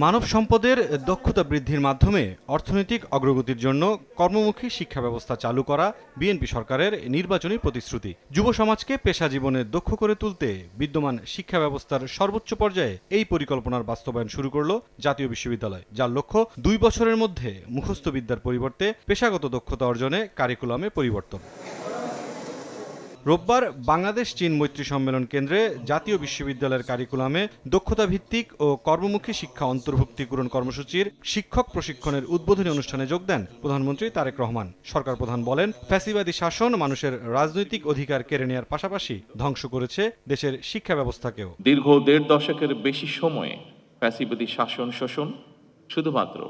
মানব সম্পদের দক্ষতা বৃদ্ধির মাধ্যমে অর্থনৈতিক অগ্রগতির জন্য কর্মমুখী শিক্ষা ব্যবস্থা চালু করা বিএনপি সরকারের নির্বাচনী প্রতিশ্রুতি। যুব সমাজকে পেশা জীবনে দক্ষ করে তুলতে বিদ্যমান শিক্ষা ব্যবস্থার সর্বোচ্চ পর্যায়ে এই পরিকল্পনার বাস্তবায়ন শুরু করল জাতীয় বিশ্ববিদ্যালয়, যার লক্ষ্য 2 বছরের মধ্যে মুখস্থ বিদ্যার পরিবর্তে পেশাগত দক্ষতা অর্জনে কারিকুলামে পরিবর্তন। রোববার বাংলাদেশ চীন মৈত্রী সম্মেলন কেন্দ্রে জাতীয় বিশ্ববিদ্যালয়ের কারিকুলামে দক্ষতা ভিত্তিক ও কর্মমুখী শিক্ষা অন্তর্ভুক্তিকরণ কর্মসূচির শিক্ষক প্রশিক্ষণের উদ্বোধনী অনুষ্ঠানে যোগ দেন প্রধানমন্ত্রী তারেক রহমান। সরকার প্রধান বলেন, ফ্যাসিবাদী শাসন মানুষের রাজনৈতিক অধিকার কেড়ে নেওয়ার পাশাপাশি ধ্বংস করেছে দেশের শিক্ষা ব্যবস্থাকেও। দীর্ঘ 1.5 দশকের বেশি সময়ে ফ্যাসিবাদী শাসন শোষণ শুধুমাত্র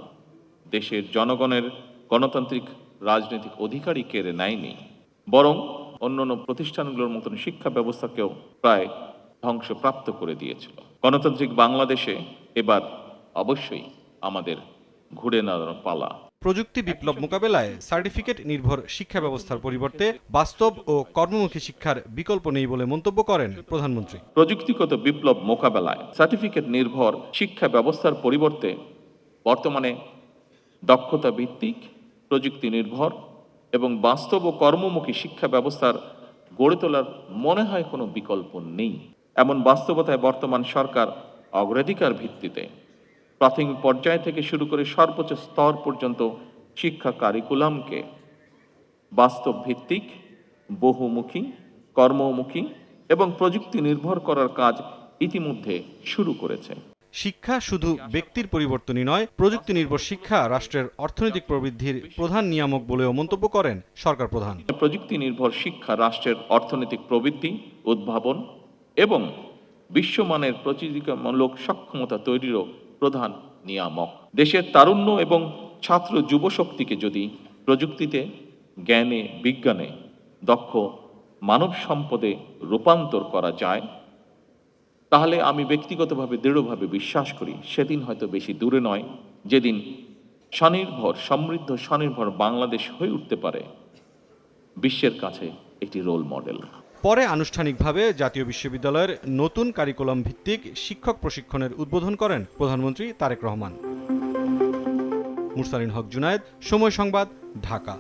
দেশের জনগণের গণতান্ত্রিক রাজনৈতিক অধিকারই কেড়ে নেয়নি, বরং অন্যান্য প্রতিষ্ঠানগুলোর মতন শিক্ষা ব্যবস্থাকেও প্রায় ধ্বংসপ্রাপ্ত করে দিয়েছিল। গণতান্ত্রিক বাংলাদেশে এবার অবশ্যই আমাদের ঘুরে দাঁড়ানোর পালা। প্রযুক্তি বিপ্লব মোকাবেলায় সার্টিফিকেট নির্ভর শিক্ষা ব্যবস্থার পরিবর্তে বাস্তব ও কর্মমুখী শিক্ষার বিকল্প নেই বলে মন্তব্য করেন প্রধানমন্ত্রী। প্রযুক্তিগত বিপ্লব মোকাবেলায় সার্টিফিকেট নির্ভর শিক্ষা ব্যবস্থার পরিবর্তে বর্তমানে দক্ষতা ভিত্তিক, প্রযুক্তি নির্ভর এবং বাস্তব ও কর্মমুখী শিক্ষা ব্যবস্থার গড়ে তোলার মনে হয় কোনো বিকল্প নেই। এমন বাস্তবতায় বর্তমান সরকার অগ্রাধিকার ভিত্তিতে প্রাথমিক পর্যায় থেকে শুরু করে সর্বোচ্চ স্তর পর্যন্ত শিক্ষা কারিকুলামকে বাস্তব ভিত্তিক, বহুমুখী, কর্মমুখী এবং প্রযুক্তি নির্ভর করার কাজ ইতিমধ্যে শুরু করেছে। শিক্ষা শুধু ব্যক্তির পরিবর্তনই নয়, প্রযুক্তি নির্ভর শিক্ষা রাষ্ট্রের অর্থনৈতিক প্রবৃদ্ধির প্রধান নিয়ামক বলেও মন্তব্য করেন সরকার প্রধান। প্রযুক্তি নির্ভর শিক্ষা রাষ্ট্রের অর্থনৈতিক প্রবৃদ্ধি, উদ্ভাবন এবং বিশ্বমানের প্রতিযোগিতামূলক সক্ষমতা তৈরিরও প্রধান নিয়ামক। দেশের তারুণ্য এবং ছাত্র যুব শক্তিকে যদি প্রযুক্তিতে, জ্ঞানে, বিজ্ঞানে দক্ষ মানব সম্পদে রূপান্তর করা যায়, তাহলে আমি ব্যক্তিগতভাবে দৃঢ়ভাবে বিশ্বাস করি সেদিন হয়তো বেশি দূরে নয় যেদিন স্বনির্ভর, সমৃদ্ধ, স্বনির্ভর বাংলাদেশ হয়ে উঠতে পারে বিশ্বের কাছে একটি রোল মডেল। পরে আনুষ্ঠানিকভাবে জাতীয় বিশ্ববিদ্যালয়ের নতুন কারিকুলাম ভিত্তিক শিক্ষক প্রশিক্ষণের উদ্বোধন করেন প্রধানমন্ত্রী তারেক রহমান। মুরসালিন হক জুনায়েদ, সময় সংবাদ, ঢাকা।